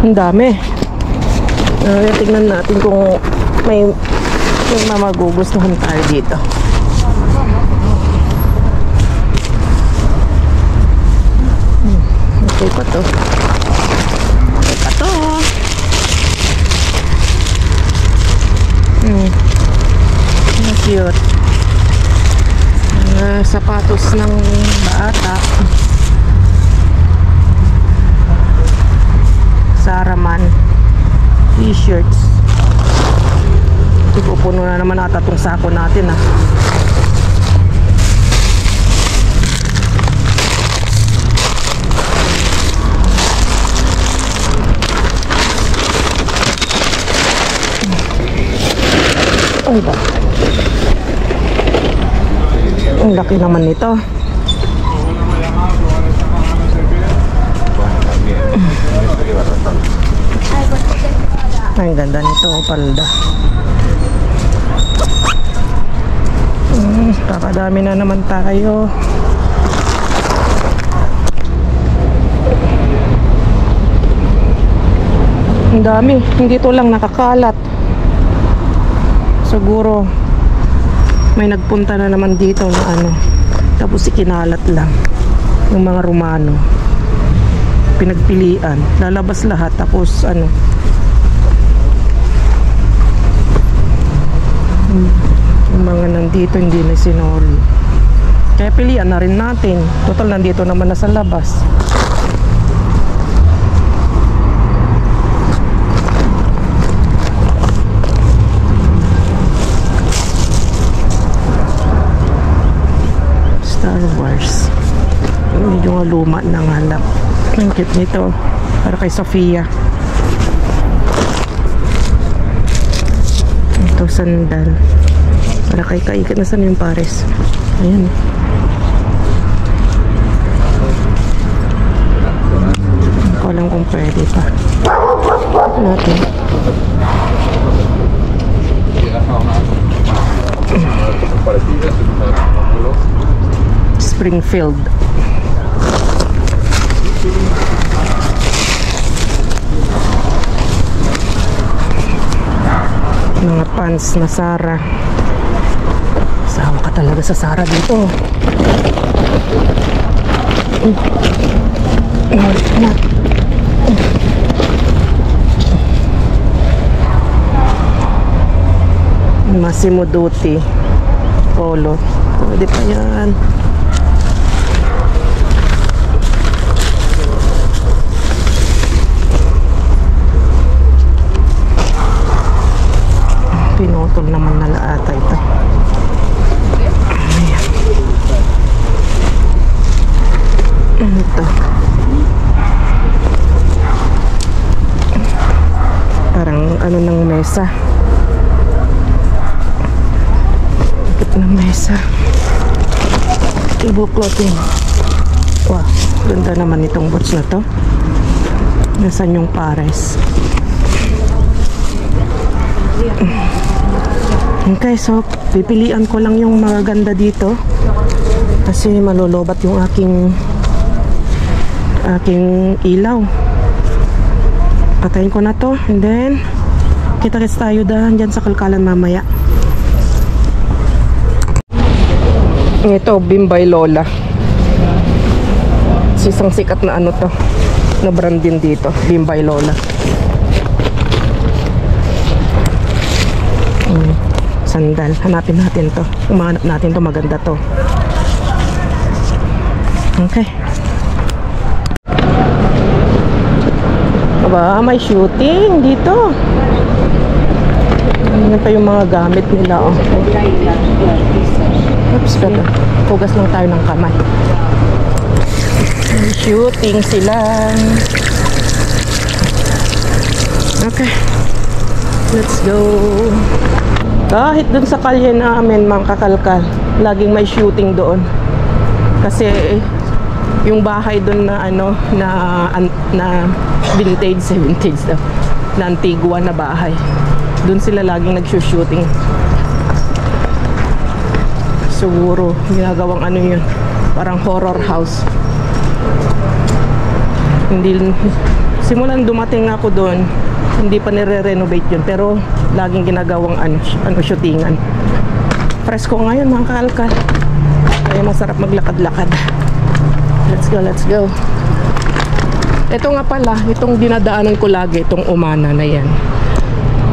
Ang dami. Tingnan natin kung may magugustuhan tayo dito. Okay pa to. Okay pa to. Cute. Sapatos ng bata. Saraman. T-shirts. Ipupuno na naman ata itong sako natin ah. Ay ba? Ang laki naman nito. Ay, ang ganda nito, palda. Kakadami na naman tayo. Ang dami, hindi ito lang nakakalat. Siguro may nagpunta na naman dito na ano, tapos ikinalat lang yung mga Romano, pinagpilian, lalabas lahat tapos ano, yung mga nandito hindi na sinoli, kaya pilian na rin natin, total nandito naman na sa labas. Star Wars. Medyo nga luma ng halap. Ang cute nito. Para kay Sofia. Ito sandal. Para kay Kaikat. Nasaan yung pares? Ayan. Hindi ko alam kung pwede pa. Natin. Springfield. Mga pants na Zara. Sawa ka talaga sa Zara dito. Massimo Dutti polo. Pwede pa yan. Pinutol naman na laata ito. Ayan. Ito. Parang ano ng mesa. Ikit ng mesa. Table clothing. Wow, ganda naman itong boots na to. Nasaan yung pares? Okay, so pipilian ko lang yung maganda dito kasi malolobat yung aking ilaw. Patayin ko na to and then kita-kits tayo dyan sa Kalkalan mamaya. Ito, Bimbay Lola. Isang sikat na ano to, na brand din dito, Bimbay Lola. Sandal, hanapin natin to. Umahanap natin to, maganda to. Okay. Aba, may shooting dito. Ano pa yung mga gamit nila, oh. Oops, beto. Hugas lang tayo ng kamay. May shooting sila. Okay. Let's go. Kahit dun sa kalye namin, mga kakalkal, laging may shooting doon. Kasi yung bahay doon na ano, na vintage daw, na antigua na bahay. Doon sila laging nag-shooting. Siguro ginagawang ano yun, parang horror house. Hindi simulan dumating ako doon, hindi pa nire-renovate yun, pero laging ginagawang shootingan. Presko ngayon mga kaalkal, kaya masarap maglakad-lakad. Let's go, let's go. Ito nga pala, itong dinadaanan ko lagi, itong Umana na yan.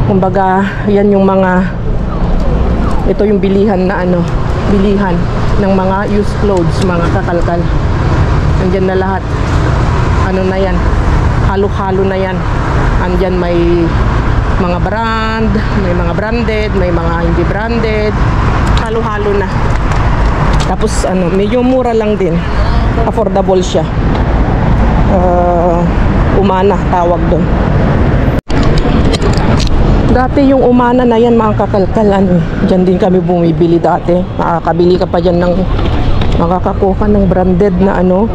Kumbaga, yan yung mga, ito yung bilihan na bilihan ng mga used clothes, mga kakalkal. Andyan na lahat. Na yan, halo-halo na yan. Andyan may mga brand, may mga branded, may mga hindi branded, halo-halo na. Tapos medyo mura lang din, affordable siya. Umana tawag doon. Dati yung Umana na yan mga kakalkal, dyan din kami bumibili dati. Makakabili ka pa dyan ng, makakakuha ka ng branded na €1.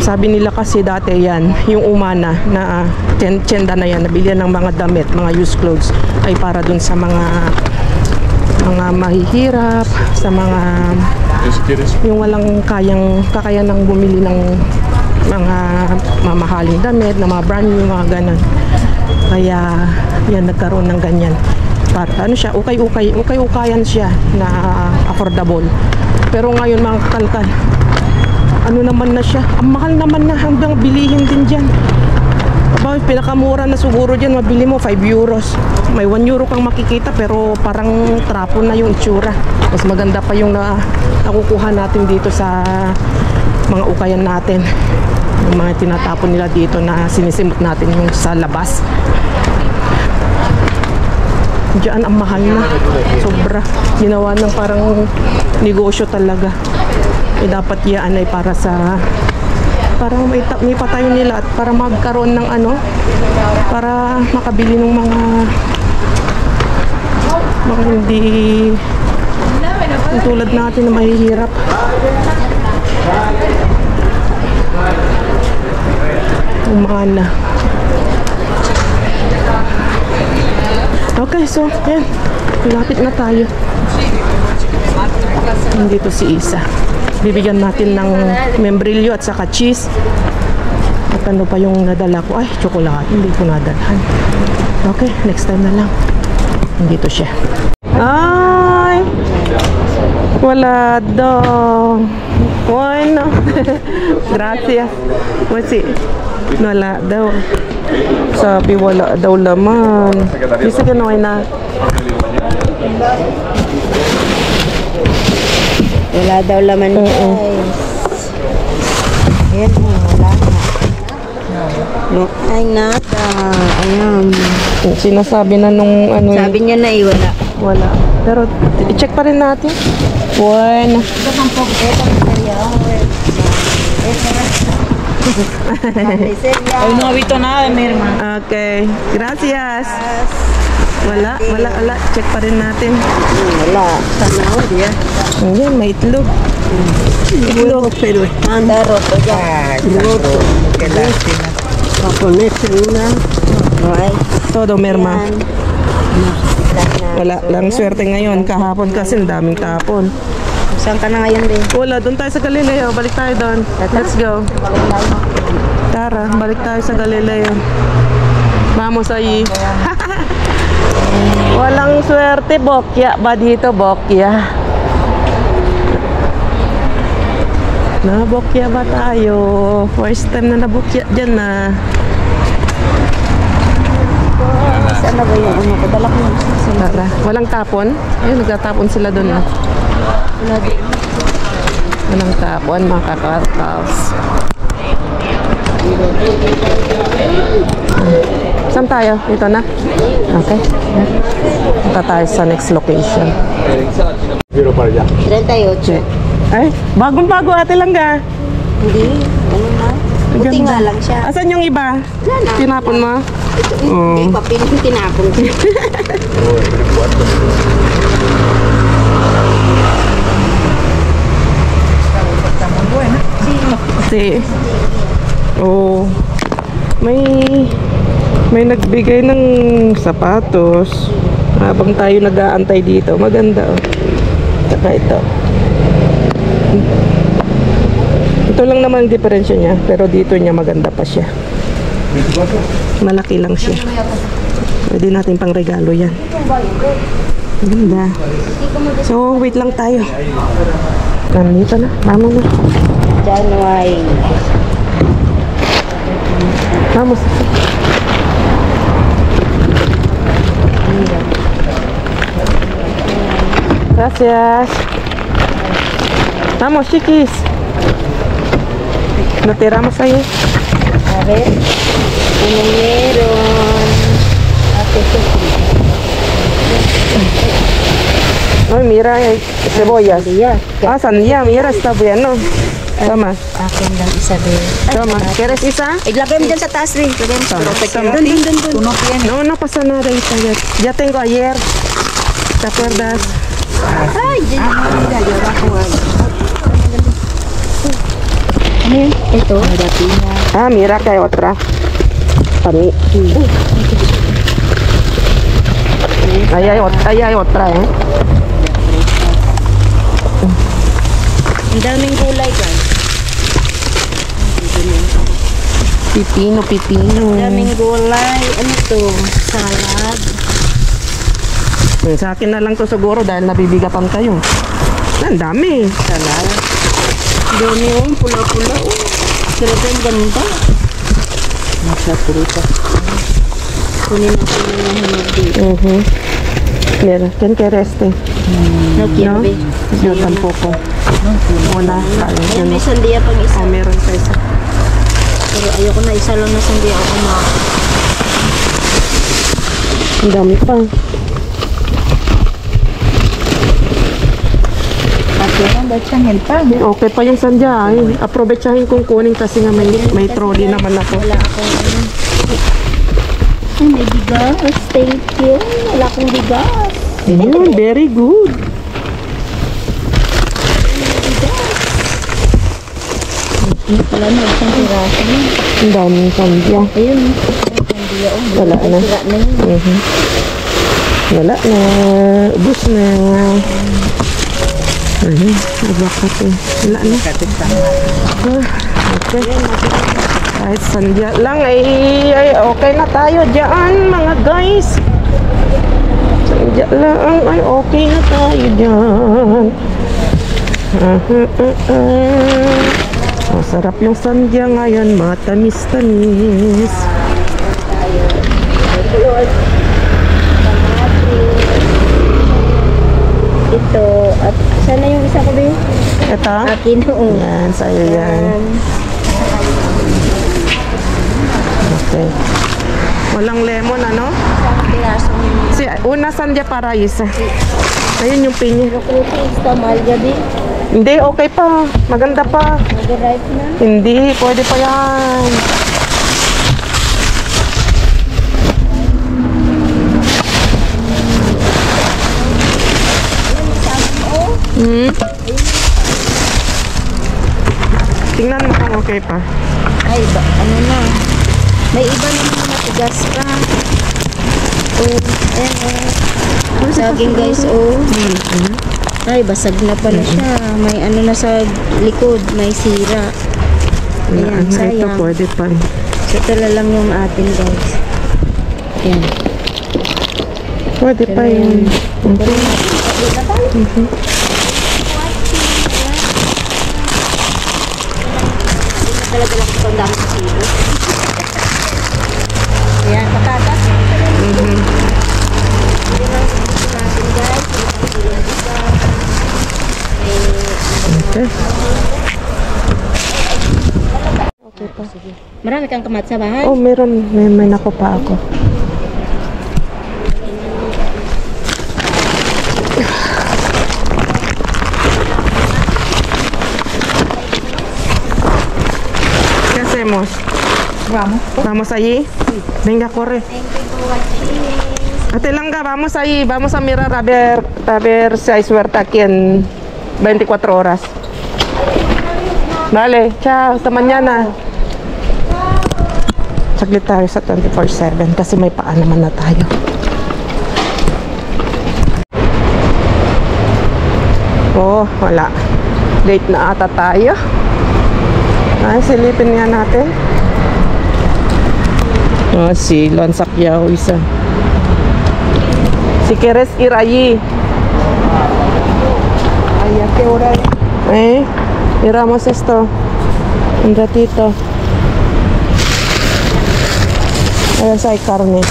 Sabi nila kasi dati yan, yung Umana na tenda na yan, nabilihan ng mga damit, mga used clothes, ay para dun sa mga mahihirap, sa mga yung walang kakayanang bumili ng mga mamahaling damit, na mga brand new, mga ganon. Kaya yan, nagkaroon ng ganyan. Para siya, ukay-ukayan siya na affordable. Pero ngayon mga kakalkal, naman na siya, ang mahal naman na, hanggang bilihin din dyan. Pinakamura na siguro dyan, mabili mo €5. May €1 kang makikita, pero parang trapo na yung itsura. Mas maganda pa yung nakukuha natin dito sa mga ukayan natin, yung mga tinatapon nila dito na sinisimot natin yung sa labas. Diyan ang mahal na, sobra. Ginawa ng parang negosyo talaga. Dapat yan ay para parang may patayo nila at para magkaroon ng para makabili ng mga hindi tulad natin na mahihirap. Umana. Okay, so yan, lapit na tayo. Nandito si Isa. Bibigyan natin ng membrilyo at saka cheese. At pa yung nadala ko? Ay, chocolate. Hindi ko nadalhan. Okay, next time na lang. Nandito siya. Ay! Wala daw. Bueno. Gracias. Wasi. Wala daw. Sabi wala daw laman. Bisa ka na. Wala daw laman, guys. Ayan, wala na. Ay, nada. Ayan. Sinasabi na nung Sabi niya na wala. Wala. Pero i-check pa rin natin. Bueno. Hoy, no he visto nada, mi hermano. Okay. Gracias. Wala. Check pa rin natin. Wala. Zanahoria. Ayan, may itlog. Itlog, pero estándar. Roto. Qué lástima. Japonés, una. No hay. Todo, merma. Wala lang swerte ngayon. Kahapon kasi ang daming tapon. Saan ka na ngayon, din? Wala, doon tayo sa Galileo. Balik tayo doon. Let's go. Tara, balik tayo sa Galileo. Vamos ahí. Walang swerte, bokya ba dito, bokya? Nabokya ba tayo? First time na nabokya dyan na. Saan na ba yung ko? Dala ko yung Tara, walang tapon? Ayun, nagtatapon sila doon na. Walang tapon, mga kakarkals. Saan tayo? Dito na? Okay. Punta tayo sa next location. 38. Ay, bagong-bago ate lang ga. Hindi. Ano na? Buti nga lang siya. Asan yung iba? Sana. Tinapon mo? Hindi pa tinapon. Si. Oh. May nagbigay ng sapatos habang tayo nag-aantay dito. Maganda oh. Saka ito. Ito Ito lang naman ang diferensya niya, pero dito niya maganda pa siya. Malaki lang siya. Pwede natin pang regalo yan. Ganda. So, wait lang tayo. Nandito na. Vamos na. January. Vamos. Gracias. Vamos, chiquis. Lo tiramos ahí. A ver. Ano meron? Ate Sophie. Ay, mira, hay cebollas. Sandía. Ah, sandía, mira, está bueno. Toma, Akin lang isa din. toma. ¿Quieres isa? Iglagay mo dyan sa taas rin. Iglagay mo sa Toma. Tunog yan. No, no pasa nada, hija. Ya tengo ayer. ¿Te acuerdas? Ay, dyan. Ano yun? Ito. Magapina. Ah, mira que hay otra. Para mí. Ahí hay otra, ¿eh? Ang daming gulay guys. Pipino, pipino. Ang daming gulay. Ano to? Salad. Sa akin na lang to siguro dahil nabibigatan kayo. Ang dami. Salad. Ang dami oh. Pula-pula oh. Sarap yung ganda. Nasa fruta. Kunin natin yung hinog dito. Mira, ¿quién quiere este? No quiero. Yo tampoco. Una. Ayan, may sandiya pang isa. Oh, meron pa isa. Pero ayoko na isa lang na sandiya ako na. Ang dami pa. Okay pa yung sandya. Ay, aprovechahin kong kunin kasi nga may trolley naman ako. Wala akong ano. Ay, may bigas. Thank you. Wala akong bigas. Very good. Wala na, isang piraso na. Ang daming sandya. Ayun. Sandiya oh. Wala na. Sira na yun. Wala na. Ubus na. Bakit eh. Wala na. Okay. Kahit sandya lang ay okay na tayo dyan mga guys. Sandya lang ay okay na tayo dyan. Masarap yung sandya ngayon, matamis-tamis. Ito. At sana yung isa ko ba yun? Ito? Akin oo. Yan, sa'yo yan. Okay. Walang lemon, ano? Piraso niyo. Si, una sandya para isa. Ayun yung pinya. Pero kung ito, mahal gabi. Hindi, okay pa. Maganda pa. Mag-ripe na. Hindi, pwede pa yan. Tingnan mo kung okay pa. Ay, ano na. May iba naman na matigas pa. Oh, ayan oh. Saging guys, oh. Ay, basag na pala siya. May ano na sa likod, may sira. Ayan, Ito sayang. pwede pa. So, ito lang yung atin guys. Ayan. Pwede pa yun. Talaga lang ito ang dami sa silo. Ayan, patatas. Okay. Okay po. Marami kang kamat sa bahay? Oh, meron. May nako pa ako. ¿Qué hacemos? Vamos allí. Venga, corre. Ate Langga, vamos ahí, vamos a mirar a ver si hay suerte aquí en 24 horas. Vale, chao, hasta mañana. Saglit tayo sa 24/7 kasi may paan naman na tayo. Oh, wala. Late na ata tayo. Ay, silipin nga natin. Oh, si Lon Sakyao isa. Si Keres Irayi. Ay, ¿a qué hora es? Miramos esto. Un ratito. A ver si hay carne.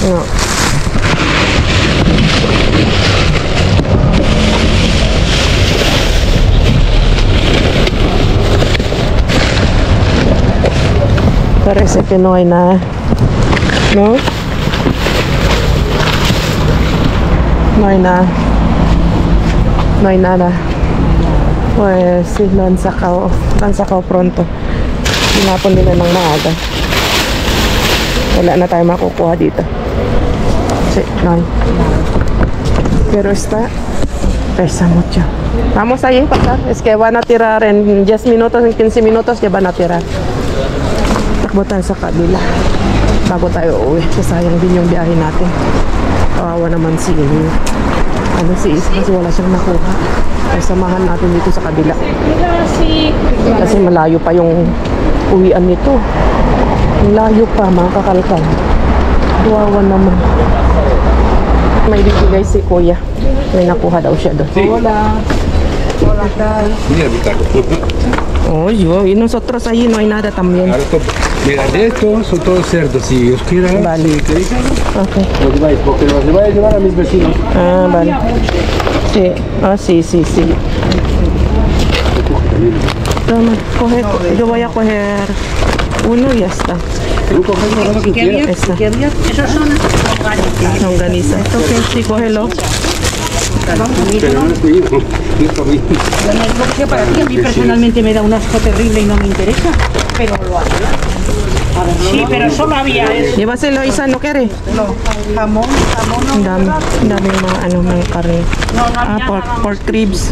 No. Parece que no hay nada. ¿No? No hay nada. No hay nada. Pues sí, lo han sacado pronto. Tinapon nila ng maaga. Wala na tayo makukuha dito. Sí, no hay. Pero pesa mucho. Vamos allí pasar. Es que van a tirar en 10 minutos, en 15 minutos ya van a tirar. Takbo tayo sa kabila bago tayo uwi. Sayang din yung biyahe natin. Kawawa naman si Is kasi wala siyang nakuha. Ay, samahan natin dito sa kabila. Kasi malayo pa yung uwian nito. Malayo pa, mga kakalkal. Kawawa naman. May bibigay si Kuya. May nakuha daw siya doon. Hola. Hola, tal. Mira mi carro. Oh, y nosotros allí no hay nada también. Ahora mira, de estos son todos cerdos. Si os quieren, Vale. si queréis algo, Okay. los lleváis, porque los voy a llevar a mis vecinos. Ah, vale. Sí. Ah, sí. Toma, coge. Yo voy a coger uno y ya está. Tú coges lo que quieras. Esta. Esos son Longaniza. Sí, cógelo. Pero no es mío, no es para mí. lo que para ti. A mí personalmente me da un asco terrible y no me interesa, pero lo hago. Sí, pero solo había eso. Llévaselo, Isa, ¿no quiere? No, jamón no. Dame mga carne. Pork ribs.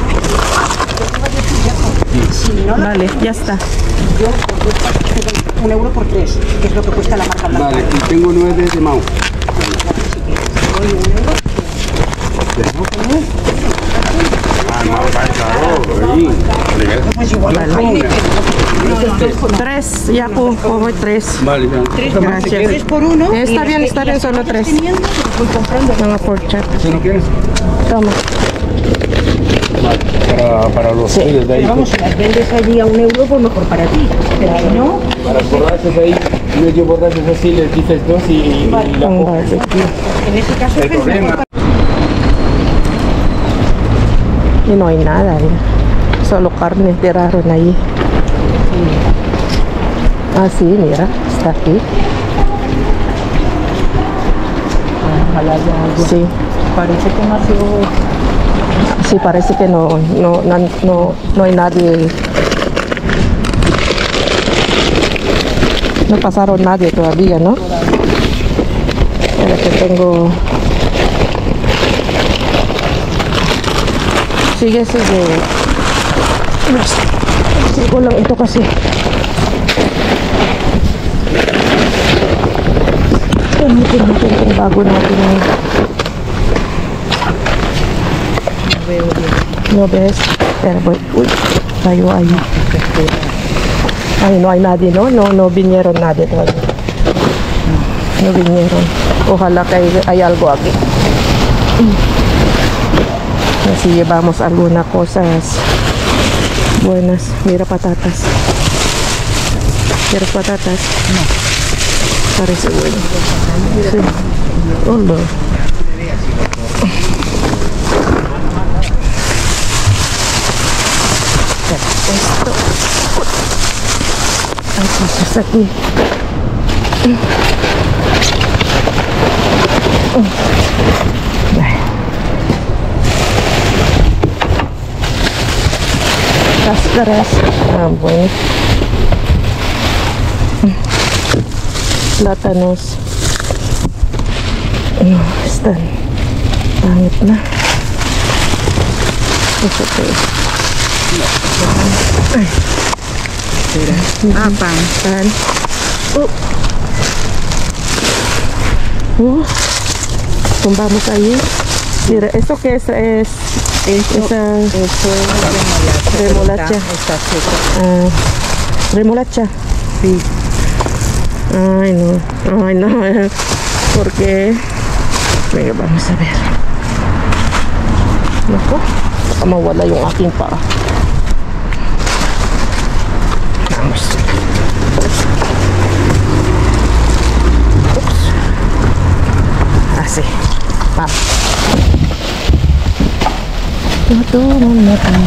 Vale, ya está. Yo por 1 euro por 3, que es lo que cuesta la marca blanca. Vale, y tengo 9 de Mau. Ah, no, vale, claro, ahí. Pues igual. Vale. 3, ya cojo 3. Vale, ya. Gracias. 3 por 1. Está bien, solo 3. Voy comprando. Mga pork chop. ¿Si no quieres? Toma. Vale, para los Sí. tuyos de ahí. Pero vamos, si las vendes allí a 1 euro, pues mejor para ti. Pero si no, Para los borrachos ahí, medio borrachos así, les dices 2 y la Un coges. barbecue. en ese caso El es mejor problema. Y no hay nada, solo carne tiraron ahí. Ah, sí, mira, está aquí. Ojalá haya algo. Sí, Parece que nació. sí, parece que no hay nadie. No pasaron nadie todavía, ¿no? Pero que tengo. Sigue. Sigo lang ito kasi. Gamitin natin kung bago natin yung no ves. Pero uy, tayo ay. Ay, no hay nadie, ¿no? No vinieron nadie todavía. No vinieron. Ojalá que hay algo aquí. Así llevamos algunas cosas buenas. Mira patatas. ¿Quieres patatas? No. Parece bueno. Sí. Oh, no. Esto. Hay cosas aquí. Cáscaras. Ah, bueno. Plátanos. No, están pangit na. Eso que es. Ay. Pan. Pan. Tumbamos ahí. Mira, ¿esto qué es? Esa Eso es remolacha. Está seca. ah, remolacha. Sí. Ay no, porque venga, vamos a ver. Naku, baka mawala yung aking paa. Vamos. Oops. Así. Vamos. Ito muna tayo.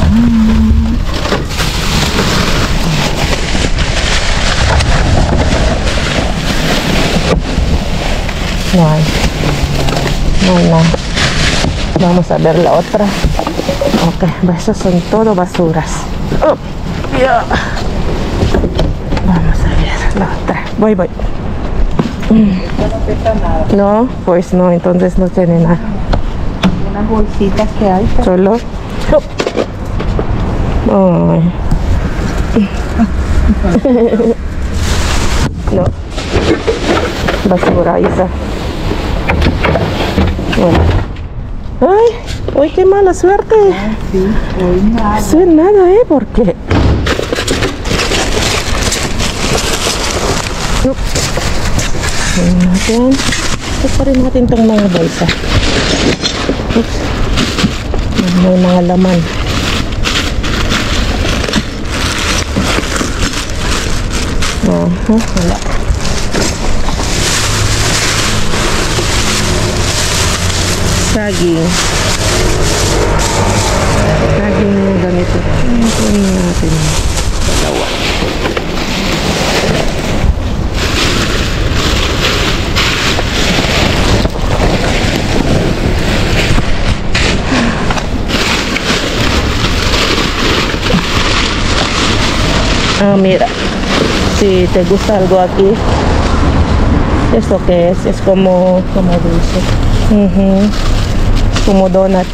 No hay. No. Vamos a ver la otra. Ok, esas son todo basuras. Oh, yeah. Vamos a ver la otra. Voy. No pesa nada. No, pues no, entonces no tiene nada. Unas bolsitas que hay. Solo. Ay. No. Basura, Isa. Bueno. Ay, uy, qué mala suerte. Sí, hoy nada. Eso es nada, porque natin. Ito rin natin itong mga bolsa. Oops. May mga laman. Wala. Saging. Saging yung ganito. Ito natin. Dalawa. Mira, si te gusta algo aquí, ¿esto qué es? Es como dulce. Como donut.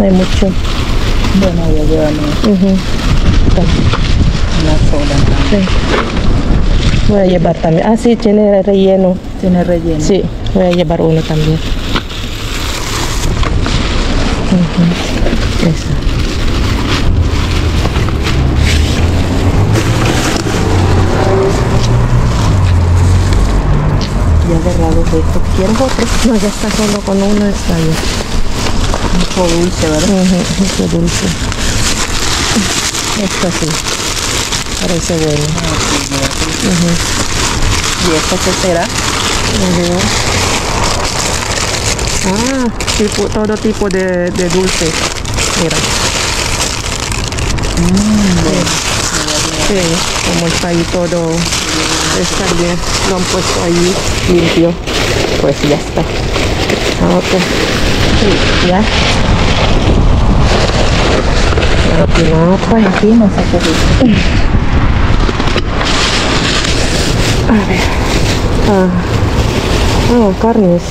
Hay mucho. Bueno, ya llevamos una sola. Sí. Voy a llevar también. Ah, sí, tiene relleno. Tiene relleno. Sí, voy a llevar uno también. Eso. Ya agarrado de esto. ¿Quieres otro? No, ya está solo con uno, está bien. Un poco dulce, ¿verdad? Esto dulce. Esto sí. Parece bueno. ¿Y esto qué será? Todo tipo de dulce. Mira. Sí, como está ahí todo, está bien, lo han puesto ahí limpio, pues ya está. Ok, sí, ya. Aquí no sé qué es. A ver. Carnes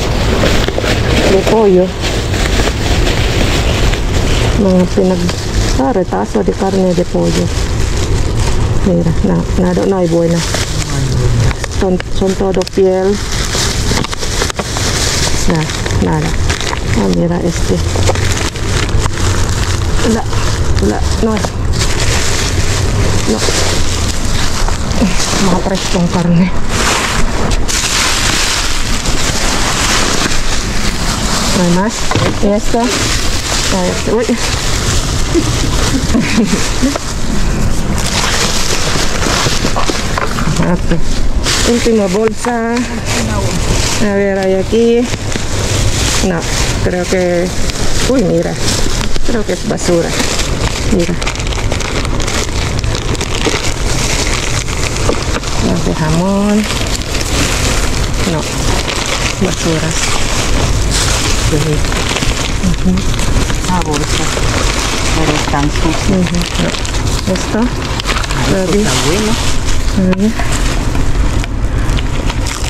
de pollo. Retazo de carne de pollo. Mira, no hay buena. Son todo piel. Nada. Mira este. No. Matras con carne. ¿No hay más? ¿Y esta? Uy. Okay. Última bolsa. A ver, hay aquí. No, creo que... Uy, mira. Creo que es basura. Mira. Las de jamón. No. Basura. Bolsa. Pero están sucios. No. Esto. Está bueno.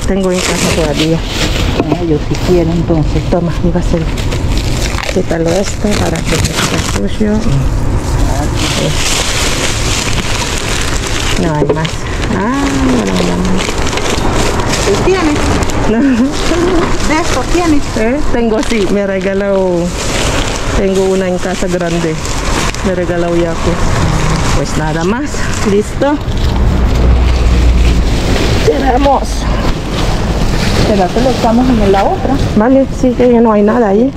Tengo en casa todavía. Yo si quiero entonces. Toma, mi vaselina. Quítalo esto para que no esté sucio. No hay más. No hay más. ¿Qué tienes? De esto tienes. Tengo sí, me regaló. Tengo una en Casa Grande. Me regaló Yaku. Pues nada más. Listo. Tiramos. Espérate, lo estamos en la otra. Vale, sí, que ya no hay nada ahí.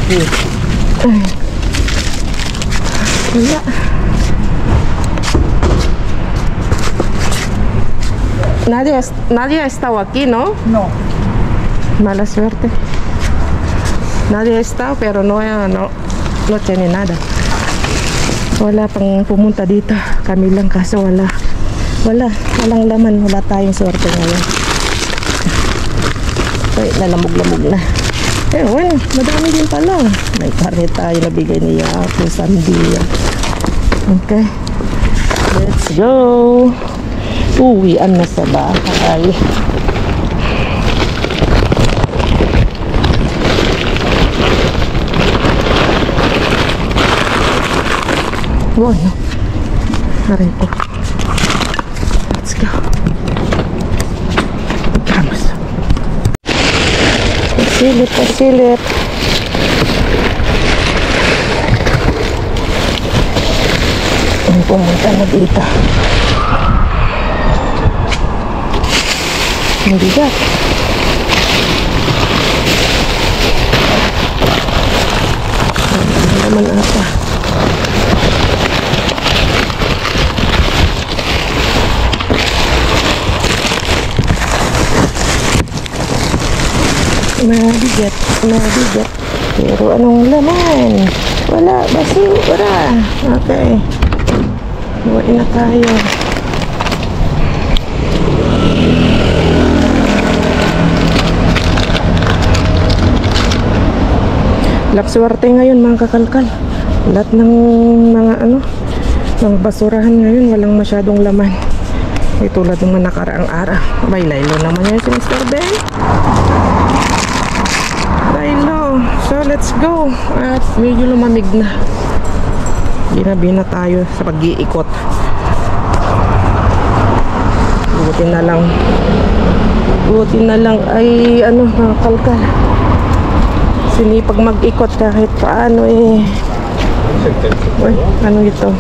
Sí. Ya. Nadie ha estado aquí, ¿no? No. Mala suerte. Nadie ha estado, pero no tiene nada. Wala pang pumunta dito. Kami lang kaso walang laman. Wala tayong swerte ngayon. Ay, nalamog-lamog na. Eh, well, madami din pala. May karne tayo nabigay niya ako sandiya. Okay. Let's go. Uwian na sa bahay. Wow, no. Aray ko. Let's go. Vamos. Pasilip. Pumunta na dito. Hindi ka. Naman ata. Mabigat. Pero anong laman? Wala, basura. Okay. Buwain na tayo. Lapswerte ngayon mga kakalkal. Lahat ng mga mga basurahan ngayon walang masyadong laman. Ay tulad ng mga nakaraang araw. May laylo naman yan si Mr. Ben. Laylo. So let's go. At medyo lumamig na. Ginabi na tayo sa pag-iikot. Buti na lang ay mga kalkal. Sinipag mag-ikot kahit paano eh. Uy, ano ito?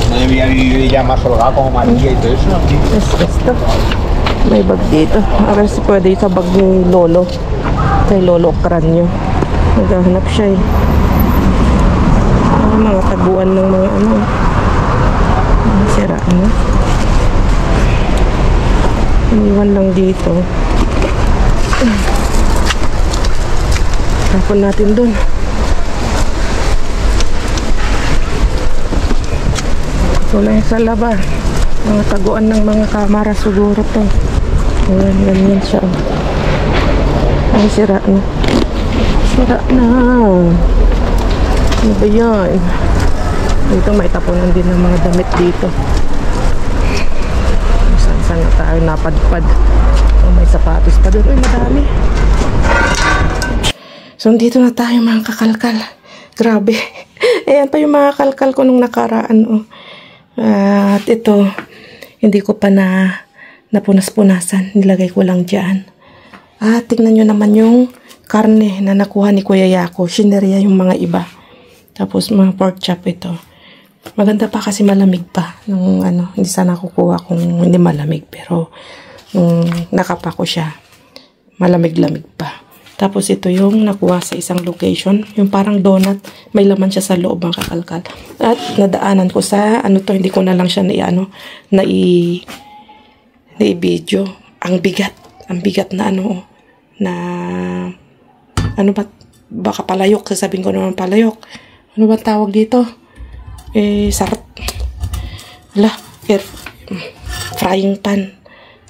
No debía vivir ya más holgado como María y todo eso. Esto. May bag dito. A ver si pwede sa bag ni Lolo. Kay Lolo Cranio. Naghahanap siya eh. Mga taguan ng mga sira iniwan lang dito. Tapon natin dun. Ito lang sa laba. Mga taguan ng mga kamera siguro to. Ayan, ganyan siya. Ay, sira na. Ano ba yan? Dito may tapunan din ng mga damit dito. Saan na tayo napadpad. May sapatos pa doon. Uy, madami. So, dito na tayo mga kakalkal. Grabe. Ayan pa yung mga kalkal ko nung nakaraan. At ito, hindi ko pa napunas-punasan. Nilagay ko lang dyan. At tignan nyo naman yung karne na nakuha ni Kuya Yako. Sineria yung mga iba. Tapos mga pork chop ito. Maganda pa kasi malamig pa. Nung hindi sana kukuha kung hindi malamig. Pero nung nakapa ko siya, malamig-lamig pa. Tapos ito yung nakuha sa isang location. Yung parang donut. May laman siya sa loob mga kakalkal. At nadaanan ko sa hindi ko na lang siya na-video. Ang bigat. Ang bigat na baka palayok. Sasabihin ko naman palayok. Ano ba tawag dito? Sarap. Frying pan.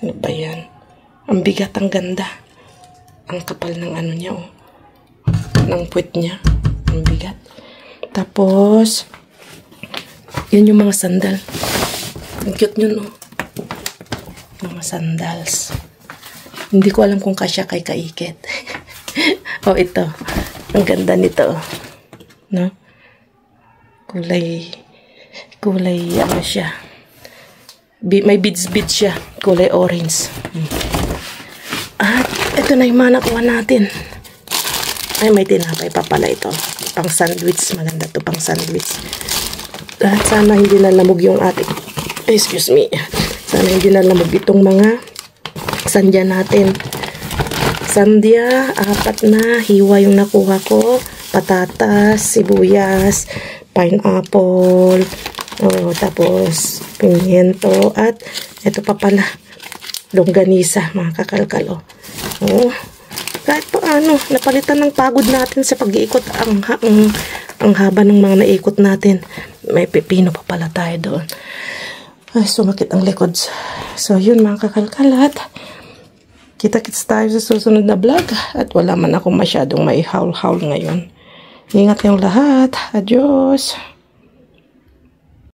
Ano ba yan? Ang bigat, ang ganda. Ang kapal ng niya, ng puwet niya. Ang bigat. Tapos, yun yung mga sandal. Ang cute yun, mga sandals. Hindi ko alam kung kasya kay Kaiket. Ito. Ang ganda nito. No? Kulay siya. May beads siya. Kulay orange. At Ito na yung mga nakuha natin. Ay, may tinapay pa pala ito. Pang sandwich. Maganda to pang sandwich. At sana hindi nalamog yung ating, excuse me. Sana hindi nalamog itong mga sandya natin. Sandya, 4 na. Hiwa yung nakuha ko. Patatas, sibuyas, pineapple, tapos pimiento, at ito pa pala, longganisa, mga kakalkal. Kahit paano, napalitan ng pagod natin sa pag-iikot ang haba ng mga naikot natin. May pipino pa pala tayo doon. Ay, sumakit ang likod. So, yun mga kakalkalat. Kita-kits tayo sa susunod na vlog. At wala man ako masyadong may haul-haul ngayon. Ingat kayong lahat. Adios.